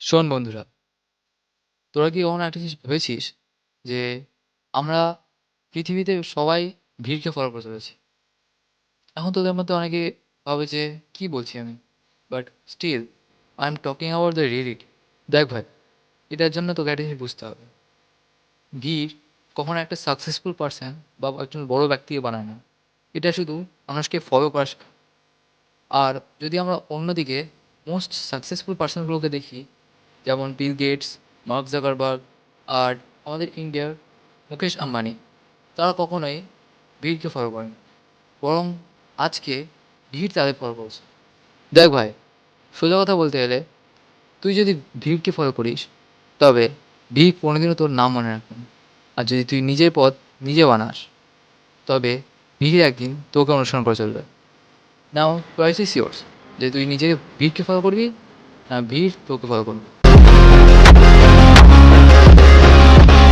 শোন বন্ধুরা, তোরা কি কখনো একটা জিনিস ভেবেছিস যে আমরা পৃথিবীতে সবাই ভিড়কে ফলো করে চলেছি? এখন তোদের মধ্যে অনেকে ভাবে যে কি বলছি আমি, but still I am talking about the reality. দেখ ভাই, এটার জন্য তোকে একটা জিনিস বুঝতে হবে। ভিড় কখনো একটা সাকসেসফুল পার্সন বা একজন বড় ব্যক্তিকে বানায় না। এটা শুধু মানুষকে ফলো করা শেখায়। আর যদি আমরা অন্যদিকে মোস্ট সাকসেসফুল পার্সনগুলোকে দেখি, যেমন বিল গেটস, মার্ক জাকারবার্গ, আর আমাদের ইন্ডিয়ার মুকেশ আম্বানি, তারা কখনোই ভিড়কে ফলো করেন, বরং আজকে ভিড় তাদের ফলো করছে। দেখ ভাই, সোজা কথা বলতে গেলে তুই যদি ভিড়কে ফলো করিস, তবে ভিড় কোনোদিনও তোর নাম মনে রাখবে না। আর যদি তুই নিজের পথ নিজে বানাস, তবে ভিড় একদিন তোকে অনুসরণ করে চলবে। নাও চয়েস ইজ ইয়োর্স, যে তুই নিজে ভিড়কে ফলো করবি না ভিড় তোকে ফলো করবি।